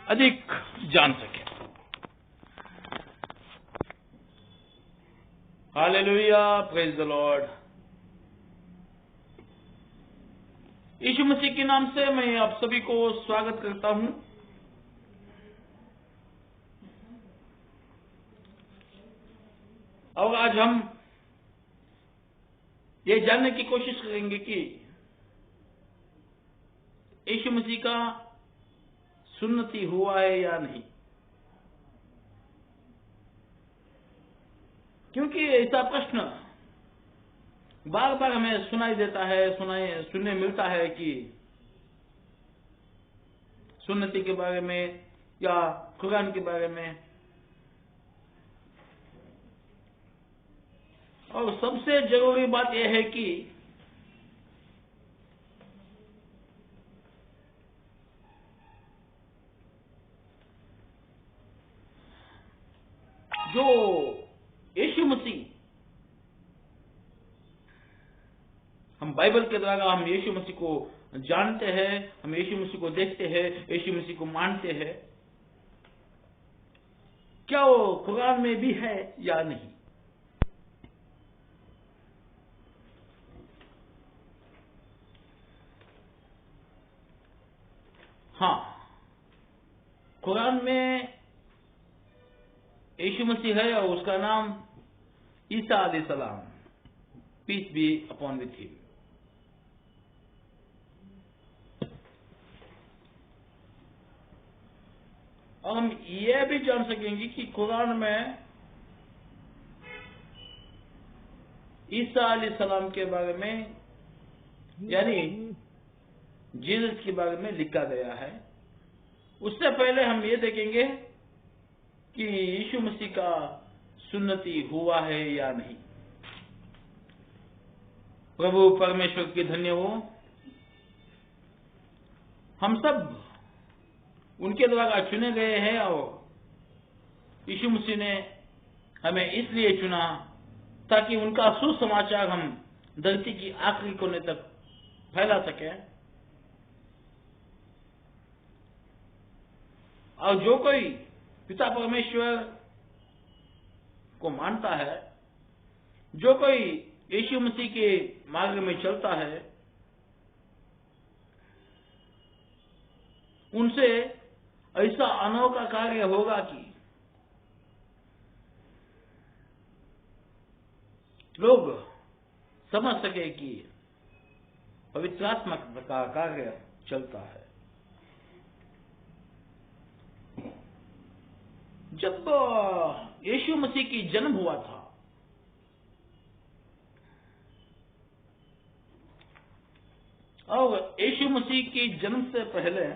अधिक जान सके। Hallelujah, praise the Lord. Yeshu Masih के नाम से मैं आप सभी को स्वागत करता हूं। और आज हम ये जानने की कोशिश करेंगे कि यीशु मसीह का सुन्नति हुआ है या नहीं, क्योंकि ऐसा प्रश्न बार बार हमें सुनाई देता है, सुनने मिलता है कि सुन्नति के बारे में या कुरान के बारे में। और सबसे जरूरी बात यह है कि जो यीशु मसीह, हम बाइबल के द्वारा हम यीशु मसीह को जानते हैं, हम यीशु मसीह को देखते हैं, यीशु मसीह को मानते हैं, क्या वो कुरान में भी है या नहीं। हाँ, कुरान में यीशु मसीह है और उसका नाम ईसा अलैहिस्सलाम, peace be upon with him. और हम यह भी जान सकेंगे कि कुरान में ईसा अलैहिस्सलाम के बारे में, यानी जीसस के बारे में लिखा गया है। उससे पहले हम ये देखेंगे कि यीशु मसीह का सुन्नति हुआ है या नहीं। प्रभु परमेश्वर की धन्य हो। हम सब उनके द्वारा चुने गए हैं और यीशु मसीह ने हमें इसलिए चुना ताकि उनका सुसमाचार हम धरती की आखिरी कोने तक फैला सके। और जो कोई पिता परमेश्वर को मानता है, जो कोई यीशु मसीह के मार्ग में चलता है, उनसे ऐसा अनोखा कार्य होगा कि लोग समझ सके कि पवित्र आत्मा का कार्य चलता है। जब यीशु मसीह की जन्म हुआ था, और यीशु मसीह के जन्म से पहले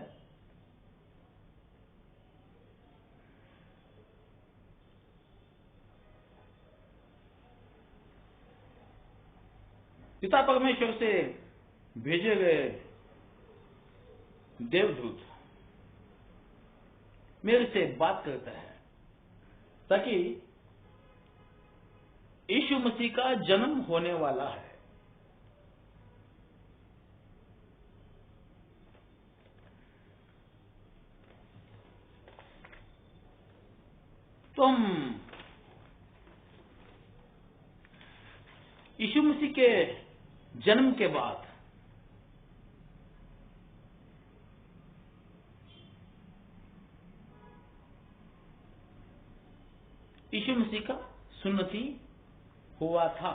पिता परमेश्वर से भेजे गए देवदूत मेरे से बात करता है ताकि यीशु मसीह का जन्म होने वाला है। तो हम यीशु मसीह के जन्म के बाद यीशु मसीह का सुन्नति हुआ था,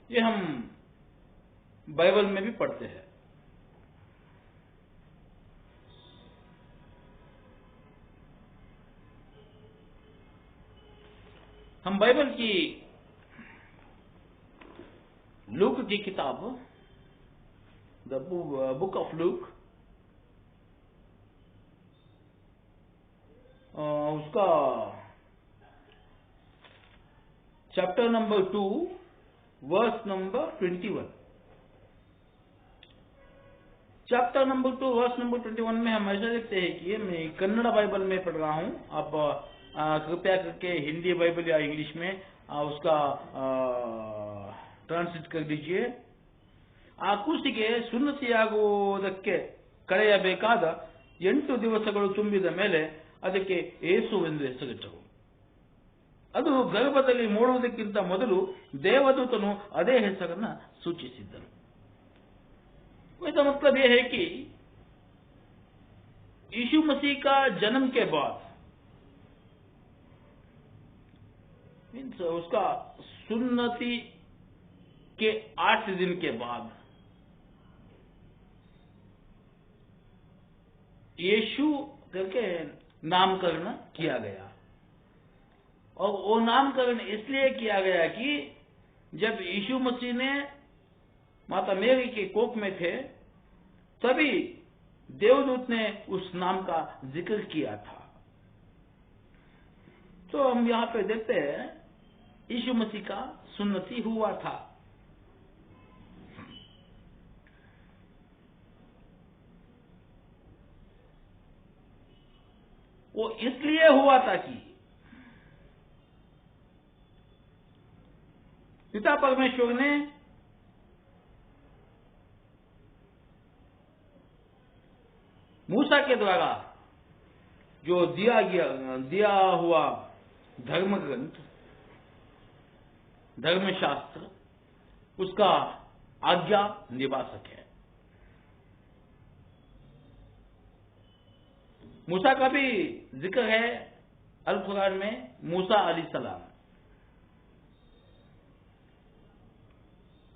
ये हम बाइबल में भी पढ़ते हैं। हम बाइबल की लूक की किताब, द बुक ऑफ लूक, उसका chapter number 2 verse number 21, chapter number 2 verse number 21 में हम ऐसा देखते हैं कि मैं कन्नड़ बाइबल में पढ़ रहा हूं। आप कृपया करके हिंदी बाइबल या इंग्लिश में उसका ट्रांसलेट कर दीजिए। कुसिಗೆ ಸುನ್ನತಿಯಾಗುವುದಕ್ಕೆ ಕಳೆಯಬೇಕಾದ 8 ದಿವಸಗಳು ತುಂಬಿದ ಮೇಲೆ ಅದಕ್ಕೆ ಯೇಸುವೆಂದು ಹೆಸರಿಟ್ಟರು. ಅದು ಗರ್ಭದಲ್ಲಿ ಮೂಡುವುದಕ್ಕಿಂತ ಮೊದಲು ದೇವದೂತನು ಅದೇ ಹೆಸರನ್ನ ಸೂಚಿಸಿದ್ದನು. इसका मतलब यह है कि यीशु मसीह का जन्म के बाद मीन्स उसका सुन्नति के 8 दिन के बाद यीशु करके नामकरण किया गया. और वो नामकरण इसलिए किया गया कि जब यीशु मसीह ने माता मेरी के कोख में थे तभी देवदूत ने उस नाम का जिक्र किया था. तो हम यहां पे देखते हैं यीशु मसीह का सुन्नति हुआ था. वो इसलिए हुआ था कि पिता परमेश्वर ने मूसा के द्वारा जो दिया हुआ धर्म ग्रंथ, धर्मशास्त्र, उसका आज्ञा निभा सके. मूसा का भी जिक्र है अल कुरान में. मूसा अलैहिस्सलाम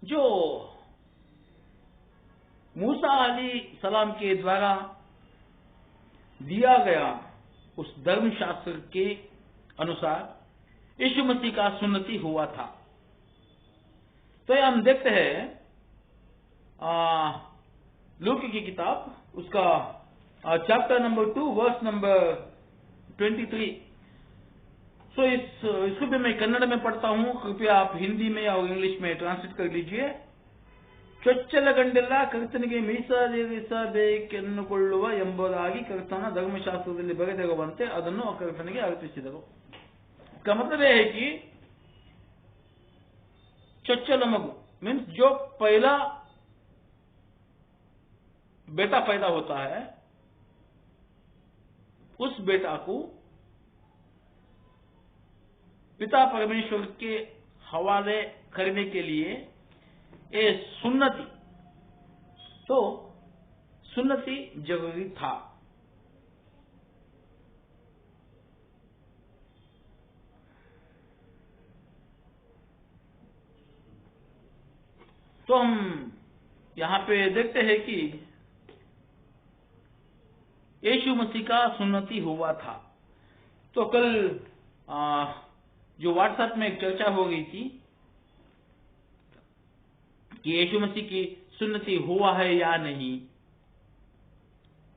जो मूसा अलैहिस्सलाम के द्वारा दिया गया उस धर्मशास्त्र के अनुसार यीशु मसीह का सुन्नति हुआ था. तो ये हम देखते हैं लूक की किताब उसका चैप्टर नंबर 2 वर्स नंबर 23. सो इसको भी मैं कन्नड़ में पढ़ता हूं, कृपया आप हिंदी में या इंग्लिश में ट्रांसलेट कर लीजिए. ಚೊಚ್ಚಲಗಂಡೆಲ್ಲ ಕರ್ತನಿಗೆ ಮೀಸಲಿರಿಸಬೇಕೆನ್ನುಕೊಳ್ಳುವ ಎಂಬುದಾಗಿ ಕರ್ತನ ಧರ್ಮಶಾಸ್ತ್ರದಲ್ಲಿ ಬರೆದಿರುವಂತೆ ಅದನ್ನು ಕರ್ತನಿಗೆ ಅರ್ಪಿಸಿದರು. इसका मतलब यह है कि चೊಚ್ಚಲ मगु मीन्स जो पहला बेटा पैदा होता है उस बेटा को पिता परमेश्वर के हवाले करने के लिए ये सुन्नति, तो सुन्नति जरूरी था. तो हम यहां पे देखते हैं कि यीशु मसीह का सुन्नति हुआ था. तो कल जो व्हाट्सएप में एक चर्चा हो गई थी कि यीशु मसीह की सुन्नति हुआ है या नहीं,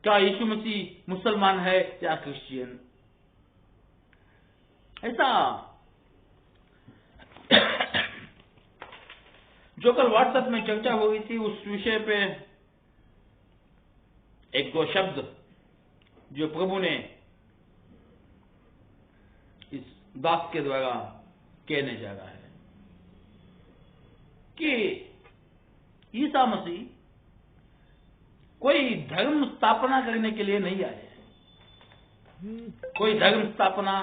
क्या यीशु मसीह मुसलमान है या क्रिश्चियन. ऐसा जो कल व्हाट्सएप में चर्चा हो गई थी उस विषय पे एक दो शब्द जो प्रभु ने इस दास के द्वारा कहने जा रहा है कि ईसा मसीह कोई धर्म स्थापना करने के लिए नहीं आए. कोई धर्म स्थापना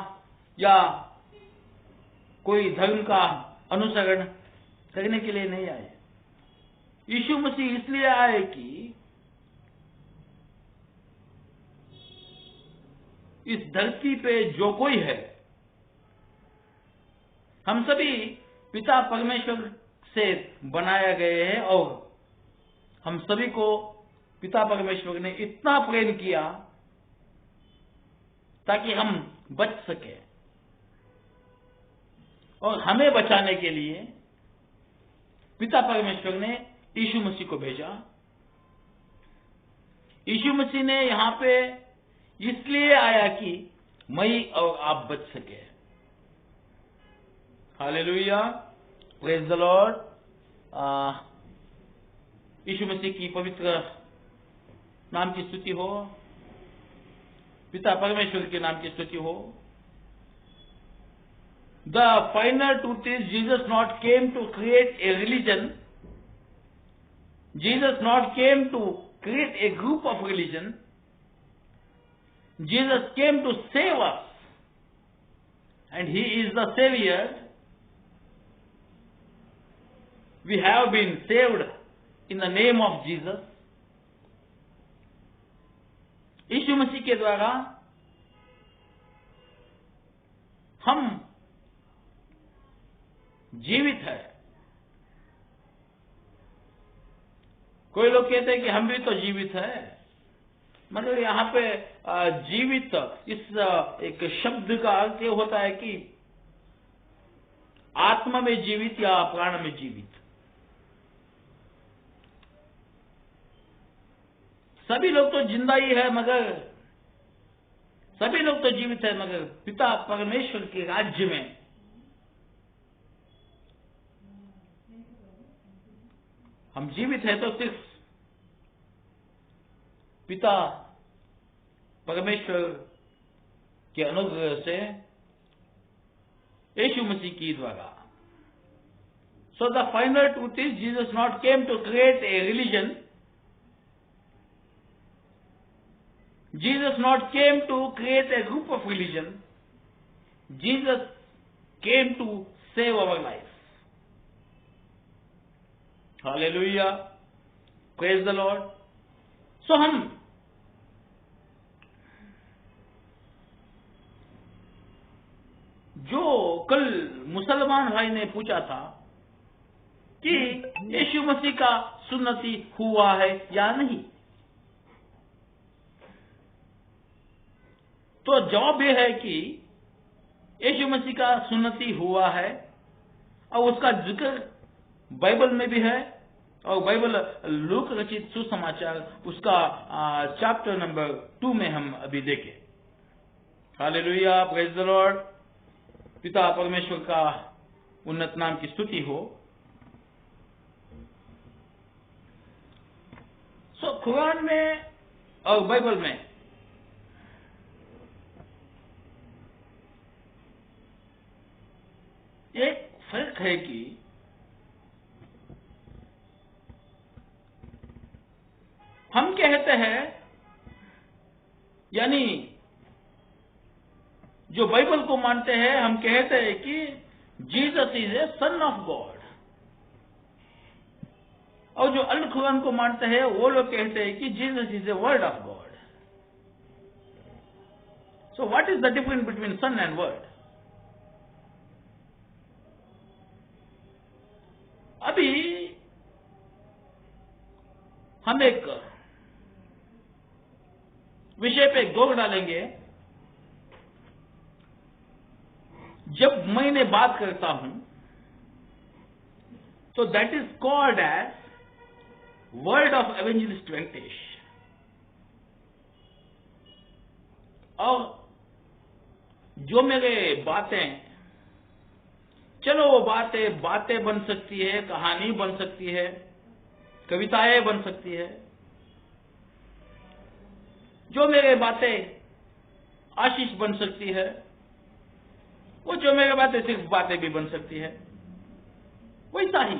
या कोई धर्म का अनुसरण करने के लिए नहीं आए. यीशु मसीह इसलिए आए कि इस धरती पे जो कोई है, हम सभी पिता परमेश्वर से बनाया गए हैं और हम सभी को पिता परमेश्वर ने इतना प्रेम किया ताकि हम बच सके. और हमें बचाने के लिए पिता परमेश्वर ने यीशु मसीह को भेजा. यीशु मसीह ने यहां पे इसलिए आया कि मैं और आप बच सके. Hallelujah, praise the Lord. Yeshu Masih की पवित्र नाम की स्तुति हो, पिता परमेश्वर के नाम की स्तुति हो. The final truth is Jesus not came to create a religion. Jesus not came to create a group of religion. Jesus came to save us, and He is the Savior. We have been saved in the name of Jesus. यीशु मसीह के द्वारा हम जीवित है। कोई लोग कहते हैं कि हम भी तो जीवित है, मगर यहां पे जीवित इस एक शब्द का अर्थ ये होता है कि आत्मा में जीवित या प्राण में जीवित। सभी लोग तो जिंदा ही है, मगर सभी लोग तो जीवित है, मगर पिता परमेश्वर के राज्य में हम जीवित है तो सिर्फ पिता परमेश्वर के अनुग्रह से, यीशु मसीह की द्वारा। So the final truth is Jesus not came to create a religion, Jesus not came to create a group of religion. Jesus came to save our life. Hallelujah. Praise the Lord. So हम जो कल मुसलमान भाई ने पूछा था कि यीशु मसीह का सुन्नति हुआ है या नहीं, तो जवाब यह है कि यीशु मसीह का सुन्नति हुआ है, और उसका जिक्र बाइबल में भी है, और बाइबल लूक रचित सुसमाचार उसका चैप्टर नंबर 2 में हम अभी देखें। Hallelujah, praise the Lord. पिता परमेश्वर का उन्नत नाम की स्तुति हो। सो कुरान में और बाइबल में एक फर्क है कि हम कहते हैं, यानी जो बाइबल को मानते हैं, हम कहते हैं कि Jesus is A son of God, और जो अल कुरान को मानते हैं वो लोग कहते हैं कि Jesus is a word of God. So what is the difference between son and word? अभी हम एक विषय पे गौर डालेंगे। जब मैं बात करता हूं तो that is called as word of evangelist Venkatesh, और जो मेरे बातें, चलो वो बातें बन सकती है, कहानी बन सकती है, कविताएं बन सकती है, जो मेरे बातें आशीष बन सकती है, वो जो मेरे बातें सिर्फ बातें भी बन सकती है। वैसा ही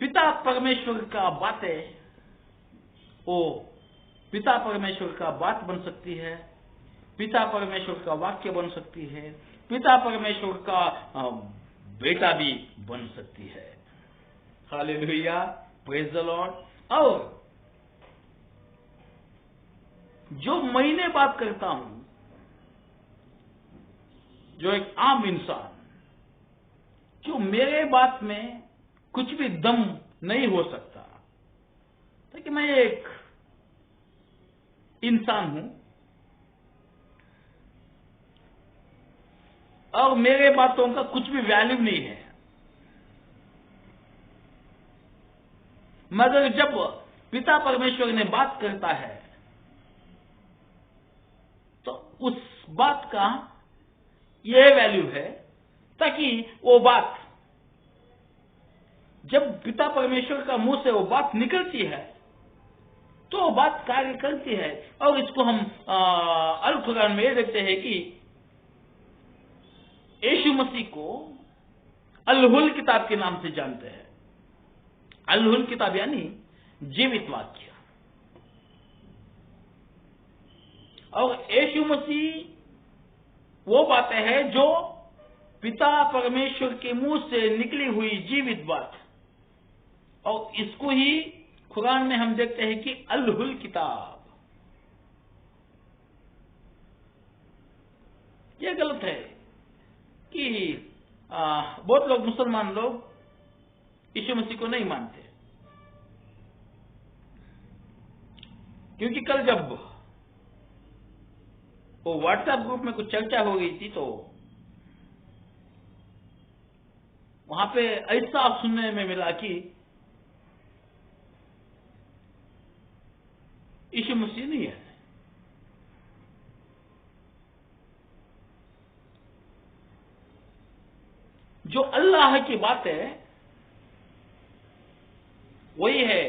पिता परमेश्वर का बातें, वो पिता परमेश्वर का बात बन सकती है, पिता परमेश्वर का वाक्य बन सकती है, पिता परमेश्वर का बेटा भी बन सकती है। Hallelujah, praise the Lord. और जो मैं बात करता हूं, जो एक आम इंसान, जो मेरे बात में कुछ भी दम नहीं हो सकता, क्योंकि मैं एक इंसान हूं और मेरे बातों का कुछ भी वैल्यू नहीं है, मगर जब पिता परमेश्वर ने बात करता है तो उस बात का ये वैल्यू है, ताकि वो बात जब पिता परमेश्वर का मुंह से वो बात निकलती है तो वो बात कार्य करती है। और इसको हम अल कुरान में देखते हैं कि यीशु मसीह को अल-हुल किताब के नाम से जानते हैं। अल-हुल किताब यानी जीवित वाक्य, और यीशु मसीह वो बातें हैं जो पिता परमेश्वर के मुंह से निकली हुई जीवित बात, और इसको ही कुरान में हम देखते हैं कि अल-हुल किताब। यह गलत है कि बहुत लोग, मुसलमान लोग यीशु मसीह को नहीं मानते, क्योंकि कल जब वो व्हाट्सएप ग्रुप में कुछ चर्चा हो गई थी तो वहां पे ऐसा सुनने में मिला कि यीशु मसीह नहीं है। जो अल्लाह की बात है वही है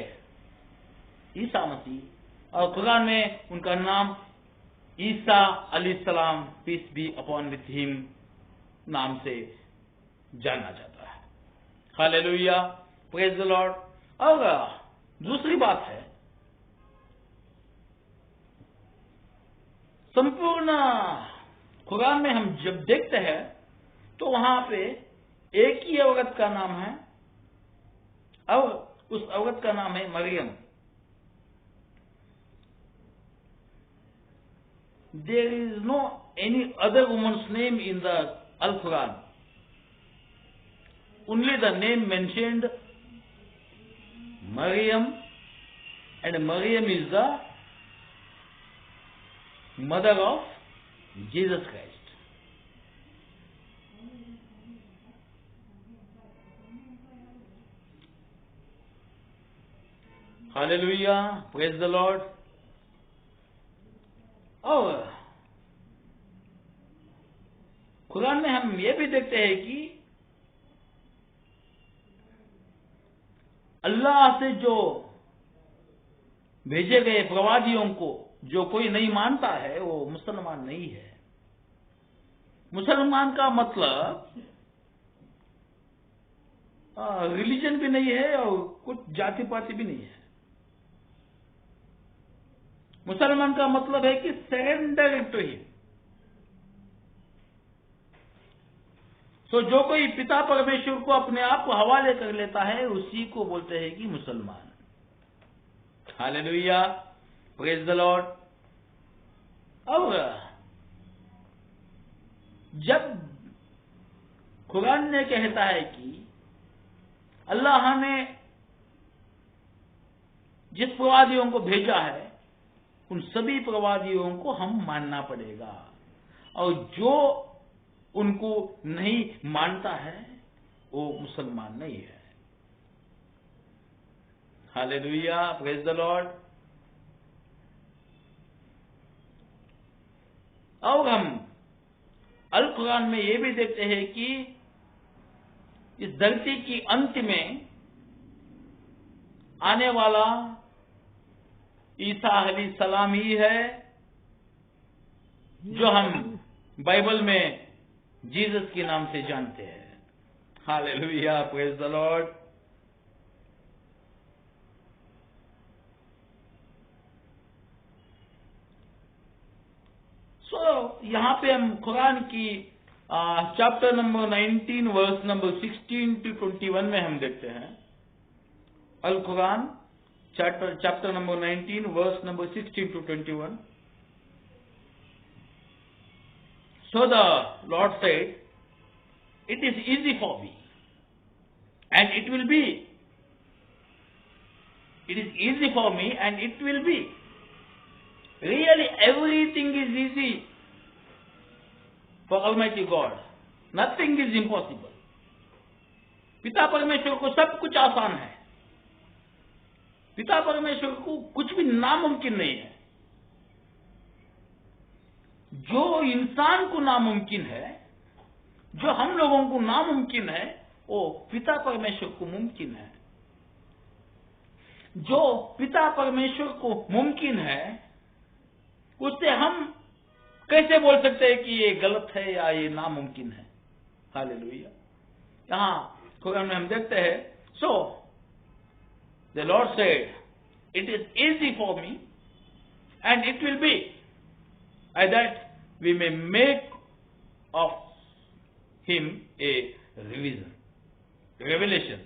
ईसा मसीह, और खुदा में उनका नाम ईसा अलैहिस्सलाम, peace be upon with him, नाम से जाना जाता है। Hallelujah, praise the Lord. और दूसरी बात है, संपूर्ण कुरान में हम जब देखते हैं तो वहां पे एक ही औरत का नाम है, और उस औरत का नाम है Maryam. There is no any other woman's name in the Al-Quran. Only the name mentioned Maryam, and Maryam is the mother of Jesus Christ. Hallelujah, praise the Lord. और कुरान में हम ये भी देखते हैं कि अल्लाह से जो भेजे गए प्रवादियों को जो कोई नहीं मानता है वो मुसलमान नहीं है। मुसलमान का मतलब रिलीजन भी नहीं है और कुछ जाति पाति भी नहीं है। मुसलमान का मतलब है कि सरेंडर टू हिम। तो जो कोई पिता परमेश्वर को अपने आप को हवाले कर लेता है उसी को बोलते हैं कि मुसलमान। Hallelujah, praise the Lord. और जब कुरान ने कहता है कि अल्लाह ने जिस प्रवादियों को भेजा है उन सभी प्रवादियों को हम मानना पड़ेगा, और जो उनको नहीं मानता है वो मुसलमान नहीं है। Hallelujah, praise the Lord. और हम अल कुरान में ये भी देखते हैं कि इस धरती की अंत में आने वाला ईसा अलैहिस्सलाम ही है, जो हम बाइबल में जीसस के नाम से जानते हैं। Hallelujah, praise the Lord. So यहां पे हम कुरान की chapter number 19 verse number 16 to 21 में हम देखते हैं। अल Quran chapter number 19 verse number 16 to 21. So the Lord said, it is easy for me, and it will be. It is easy for me and it will be. Really everything is easy for Almighty God. Nothing is impossible. पिता परमेश्वर को सब कुछ आसान है। पिता परमेश्वर को कुछ भी नामुमकिन नहीं है। जो इंसान को नामुमकिन है, जो हम लोगों को नामुमकिन है, वो पिता परमेश्वर को मुमकिन है। जो पिता परमेश्वर को मुमकिन है उससे हम कैसे बोल सकते हैं कि ये गलत है या ये नामुमकिन है। हालेलुया। यहां कुरान में हम देखते हैं, so the Lord said, it is easy for me and it will be. and that we may make of him a revelation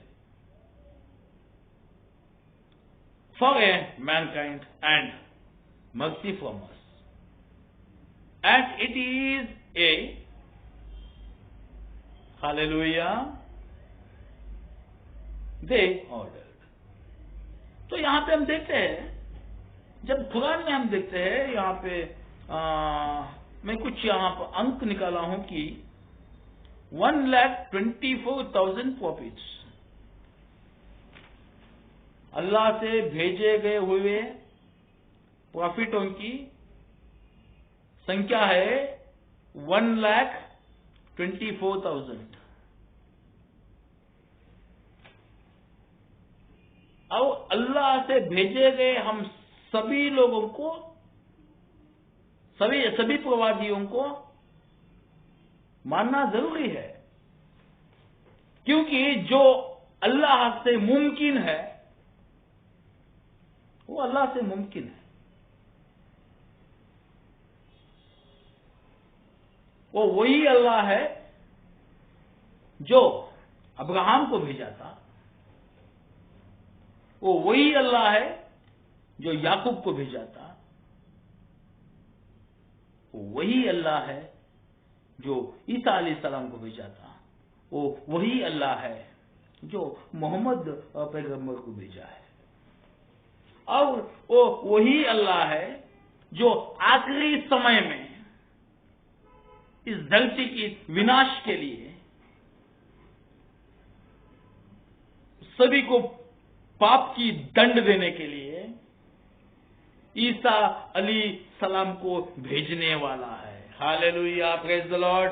for a mankind and mercy from us. And it is a hallelujah they ordered. तो यहां पे हम देखते हैं, जब कुरान में हम देखते हैं, यहां पे मैं कुछ यहां पर अंक निकाला हूं कि 1,24,000 प्रॉफिट्स अल्लाह से भेजे गए हुए प्रॉफिटों की संख्या है 1,24,000। और अल्लाह से भेजे गए हम सभी लोगों को, सभी प्रवादियों को मानना जरूरी है, क्योंकि जो अल्लाह से मुमकिन है वो अल्लाह से मुमकिन है। वो वही अल्लाह है जो अब्राहम को भेजा था, वो वही अल्लाह है जो याकूब को भेजा था, वो वही अल्लाह है जो ईसा अलैहिस्सलाम को भेजा था, वो वही अल्लाह है जो मोहम्मद पैगंबर को भेजा है, और वो वही अल्लाह है जो आखिरी समय में इस धरती की विनाश के लिए सभी को पाप की दंड देने के लिए ईसा अलैहिस्सलाम को भेजने वाला है। Hallelujah, praise the Lord.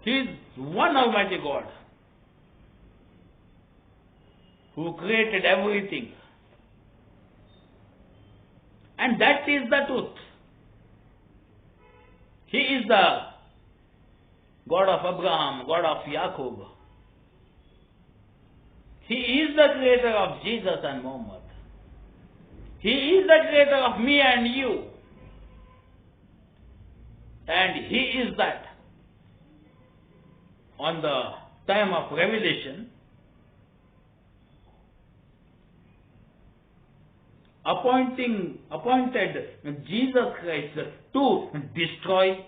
He is one almighty God who created everything, and that is the truth. He is the God of Abraham, God of Jacob. He is the creator of Jesus and Muhammad. He is the creator of me and you, and he is that on the time of revelation appointed Jesus Christ to destroy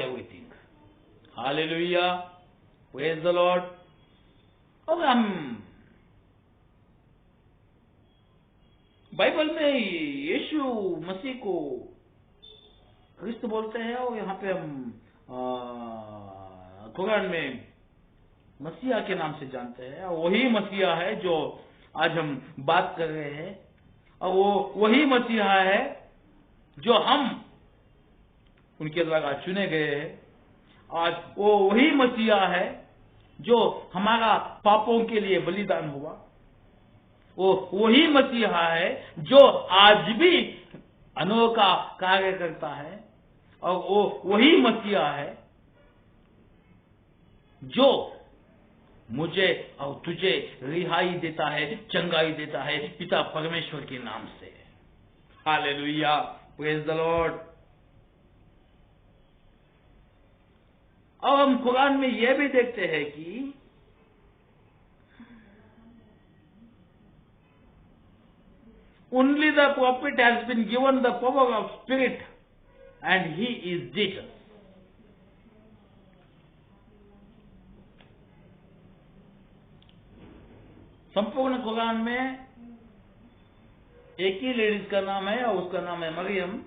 everything. Hallelujah, praise the Lord. और हम Bible में यीशु मसीह को क्रिस्त बोलते हैं, और यहाँ पे हम कुरान में मसीहा के नाम से जानते हैं, और वही मसीहा है जो आज हम बात कर रहे हैं, और वो वही मसीहा है जो हम उनके द्वारा चुने गए हैं। आज वो वही मसीहा है जो हमारा पापों के लिए बलिदान हुआ, वो वही मसीहा है जो आज भी अनोखा कार्य करता है, और वो वही मसीहा है जो मुझे और तुझे रिहाई देता है, चंगाई देता है पिता परमेश्वर के नाम से। Hallelujah, praise the Lord. और हम कुरान में यह भी देखते हैं कि only the prophet has been given the power of spirit, and he is Jesus. संपूर्ण कुरान में एक ही लेडीज का नाम है, और उसका नाम है मरियम।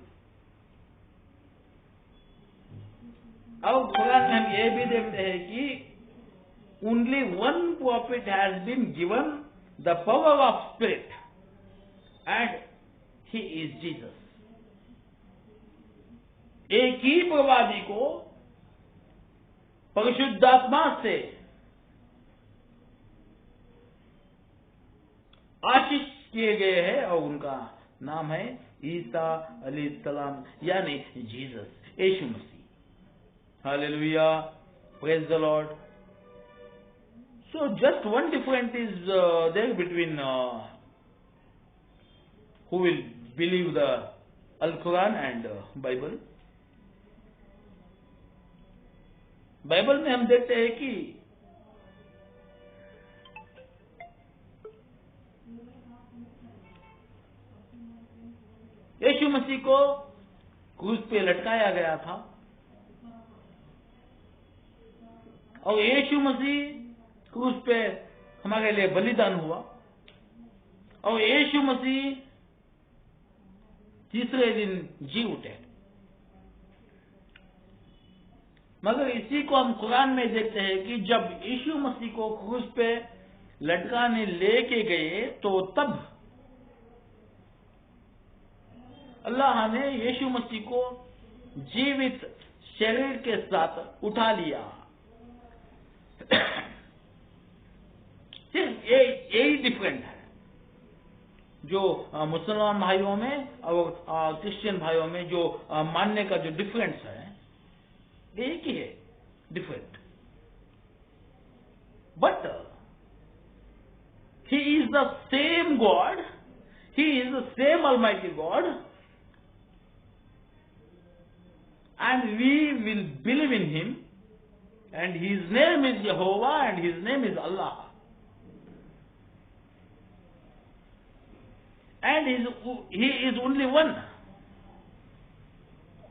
और कुरान में हम ये भी देखते हैं कि only one prophet has been given the power of spirit, and he is Jesus. एक ही प्रवादी को परिशुद्धात्मा से आशीष किए गए हैं, और उनका नाम है ईसा अलैहिस्सलाम, यानी Jesus, Yeshu Masih. Hallelujah. Praise the Lord. So just one difference is there between who will believe the Al-Quran and Bible. Bible में हम देखते हैं कि यीशु मसीह को क्रूस पे लटकाया गया था और यीशु मसीह क्रूस पे हमारे लिए बलिदान हुआ और यीशु मसीह तीसरे दिन जी उठे। मगर इसी को हम कुरान में देखते हैं कि जब यीशु मसीह को क्रूस पे लटकाने लेके गए तो तब अल्लाह ने यीशु मसीह को जीवित शरीर के साथ उठा लिया। सिर्फ यही डिफरेंट है जो मुसलमान भाइयों में और क्रिश्चियन भाइयों में जो मानने का जो डिफरेंस है, एक ही है different. But he is the same God, he is the same almighty God, and we will believe in him, and his name is Jehovah and his name is Allah, and he is only one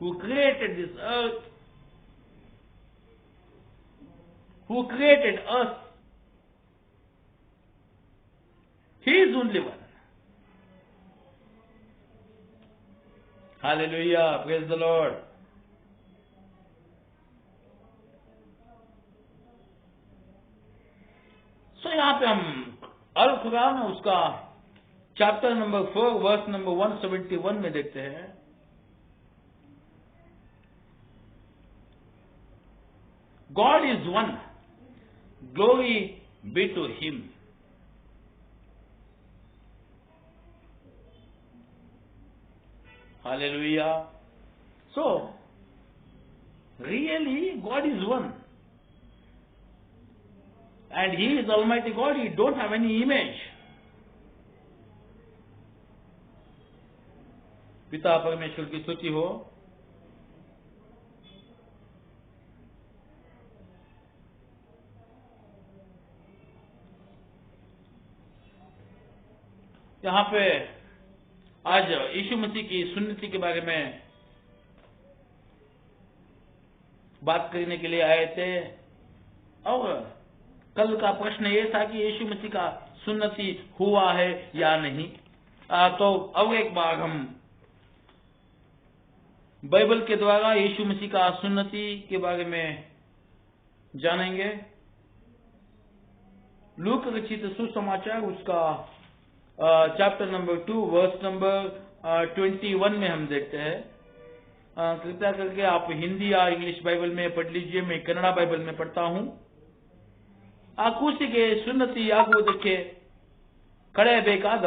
who created this earth, who created us. He is only one. Hallelujah, praise the Lord. तो यहां पे हम अल कुरान उसका chapter number 4 verse number 171 में देखते हैं, God is one, glory be to him. Hallelujah. So really God is one. And he is Almighty God, he don't have any image. पिता परमेश्वर की स्तुति हो। यहां पे आज यीशु मसीह की सुन्नति के बारे में बात करने के लिए आए थे और कल का प्रश्न ये था कि यीशु मसीह का सुन्नति हुआ है या नहीं। तो अब एक बार हम बाइबल के द्वारा यीशु मसीह का सुन्नति के बारे में जानेंगे। लूक रचित सुसमाचार उसका चैप्टर नंबर 2 वर्स नंबर 21 में हम देखते हैं। कृपया करके आप हिंदी या इंग्लिश बाइबल में पढ़ लीजिए, मैं कन्नड़ा बाइबल में पढ़ता हूं। ಆ ಕೂಸಿಗೆ ಸುನ್ನತಿಯಾಗುವುದಕ್ಕೆ ಕಳೆಯಬೇಕಾದ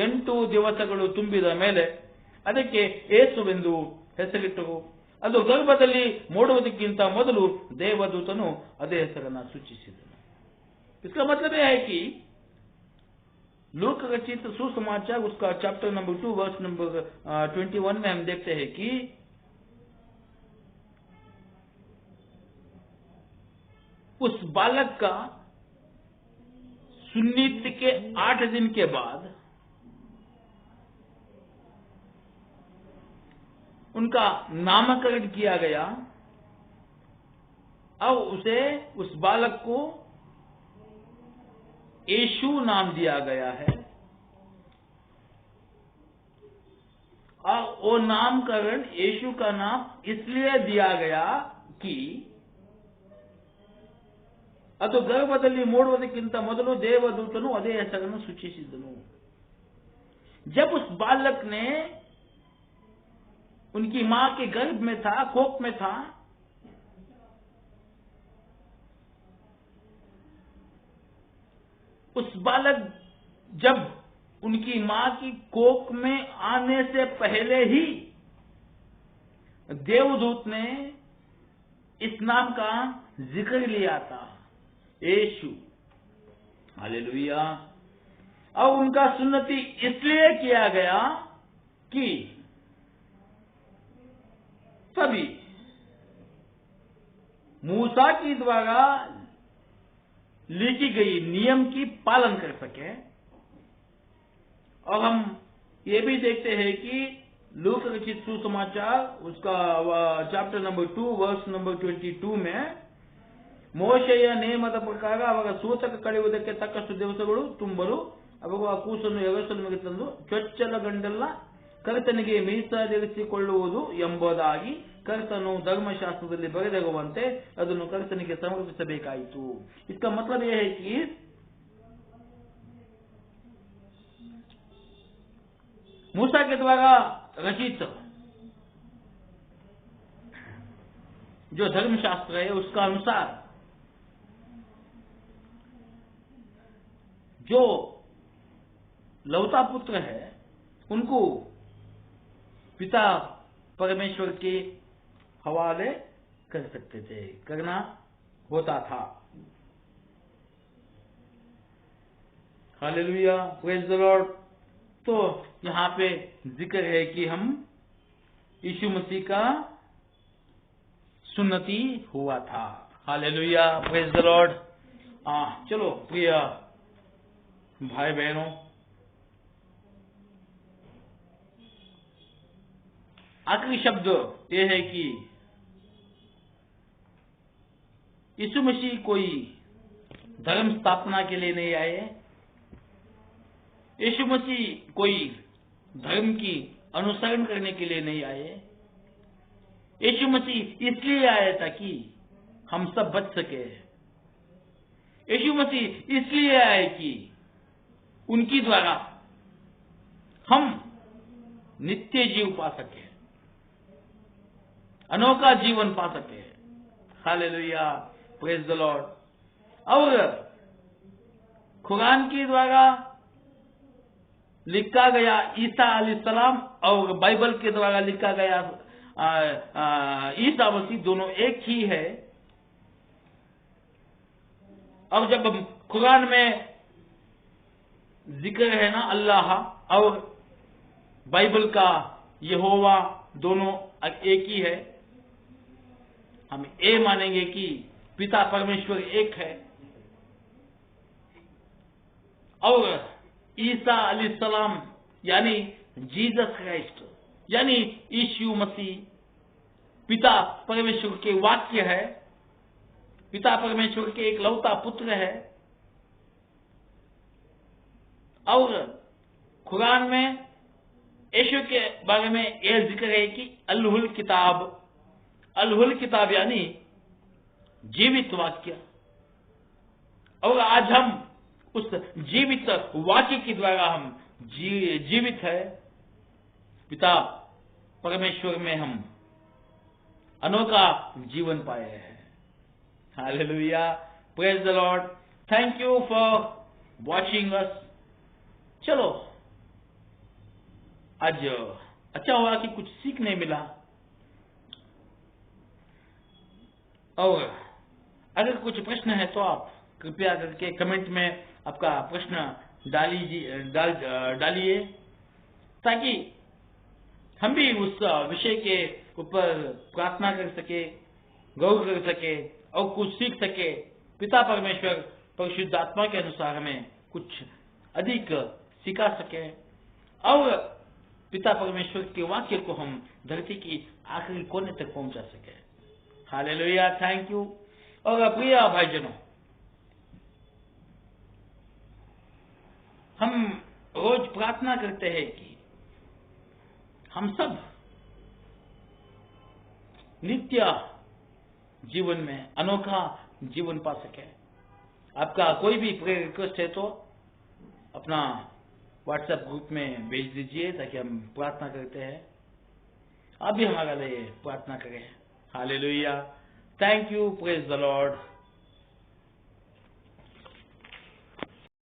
8 ದಿವಸಗಳು ತುಂಬಿದ ಮೇಲೆ ಅದಕ್ಕೆ ಯೇಸುವೆಂದು ಹೆಸರಿಟ್ಟರು. ಅದು ಗರ್ಭದಲ್ಲಿ ಮೂಡುವುದಕ್ಕಿಂತ ಮೊದಲು ದೇವದೂತನು ಅದೇ ಹೆಸರನ್ನು ಸೂಚಿಸಿದನು. इसका मतलब यह है कि लूक रचित सुसमाचार उसका चैप्टर नंबर 2 वर्स नंबर 21 में हम देखते हैं कि उस बालक का सुन्नति के 8 दिन के बाद उनका नामकरण किया गया। अब उसे उस बालक को यीशु नाम दिया गया है और वो नामकरण यीशु का नाम इसलिए दिया गया कि ಅದು ಗರ್ಭದಲ್ಲಿ ಮೂಡುವುದಕ್ಕಿಂತ ಮೊದಲು ದೇವದೂತನು ಅದೇ ಹೆಸರನ್ನು ಸೂಚಿಸಿದನು। जब उस बालक ने उनकी मां के गर्भ में था, कोख में था, उस बालक जब उनकी मां की कोख में आने से पहले ही देवदूत ने इस नाम का जिक्र लिया था, यीशु। हालेलुया। और उनका सुन्नति इसलिए किया गया कि सभी मूसा की द्वारा लिखी गई नियम की पालन कर सके। और हम ये भी देखते हैं कि लूका रचित सुसमाचार उसका चैप्टर नंबर 2 वर्स नंबर 22 में ಮೋಶೆಯ ನೇಮದ ಪ್ರಕಾರ ಅವರ ಸೂತಕ ಕಳೆಯುವುದಕ್ಕೆ ತಕ್ಕಷ್ಟು ದಿವಸಗಳು ತುಂಬಲು ಅವರು ಆ ಕೂಸನ್ನು ಯೆರೂಸಲೇಮಿಗೆ ತಂದು ಚೊಚ್ಚಲ ಗಂಡೆಲ್ಲ ಕರ್ತನಿಗೆ ಮೀಸಲಿರಿಸಿಕೊಳ್ಳುವುದು ಎಂಬುದಾಗಿ ಕರ್ತನು ಧರ್ಮಶಾಸ್ತ್ರದಲ್ಲಿ ಬರೆದಿರುವಂತೆ ಅದನ್ನು ಕರ್ತನಿಗೆ ಸಮರ್ಪಿಸಬೇಕಾಯಿತು। इसका मतलब यह है कि मूसा के द्वारा रचित जो धर्मशास्त्र है उसका अनुसार जो लौता पुत्र है उनको पिता परमेश्वर के हवाले कर सकते थे, करना होता था। Hallelujah, praise the Lord. तो यहां पे जिक्र है कि हम यीशु मसीह का सुन्नति हुआ था। Hallelujah, praise the Lord. चलो प्रिय भाई बहनों, आखिरी शब्द यह है कि यीशु मसीह कोई धर्म स्थापना के लिए नहीं आए। यीशु मसीह कोई धर्म की अनुसरण करने के लिए नहीं आए। यीशु मसीह इसलिए आया ताकि हम सब बच सके। यीशु मसीह इसलिए आए कि उनकी द्वारा हम नित्य जीव पा सके, अनोखा जीवन पा सके। Hallelujah, praise the Lord. और कुरान के द्वारा लिखा गया ईसा अलैहिस्सलाम और बाइबल के द्वारा लिखा गया ईसा मसीह दोनों एक ही है। और जब कुरान में जिक्र है ना अल्लाह और बाइबल का यहोवा दोनों एक ही है, हम ये मानेंगे कि पिता परमेश्वर एक है। और ईसा अलैहिस्सलाम यानी जीसस क्राइस्ट यानी यीशु मसीह पिता परमेश्वर के वाक्य है, पिता परमेश्वर के एक लौता पुत्र है। और कुरान में यीशु के बारे में यह जिक्र है कि अल्हुल किताब यानी जीवित वाक्य। और आज हम उस जीवित वाक्य के द्वारा हम जीवित है। पिता परमेश्वर में हम अनोखा जीवन पाए हैं। Hallelujah, praise the Lord. Thank you for watching us. चलो, आज अच्छा हुआ कि कुछ सीखने मिला। और अगर कुछ प्रश्न है तो आप कृपया करके कमेंट में आपका प्रश्न डालिए ताकि हम भी उस विषय के ऊपर प्रार्थना कर सके, गौर कर सके और कुछ सीख सके। पिता परमेश्वर परिशुद्ध आत्मा के अनुसार हमें कुछ अधिक सिखा सके और पिता परमेश्वर के वाक्य को हम धरती की आखिरी कोने तक पहुंचा सके। Hallelujah, thank you. और प्रिय भाईजनों, हम रोज प्रार्थना करते हैं कि हम सब नित्य जीवन में अनोखा जीवन पा सके। आपका कोई भी प्रेयर रिक्वेस्ट है तो अपना व्हाट्सएप ग्रुप में भेज दीजिए ताकि हम प्रार्थना करते हैं। आप भी हमारे लिए प्रार्थना करें। Hallelujah, thank you, praise the Lord.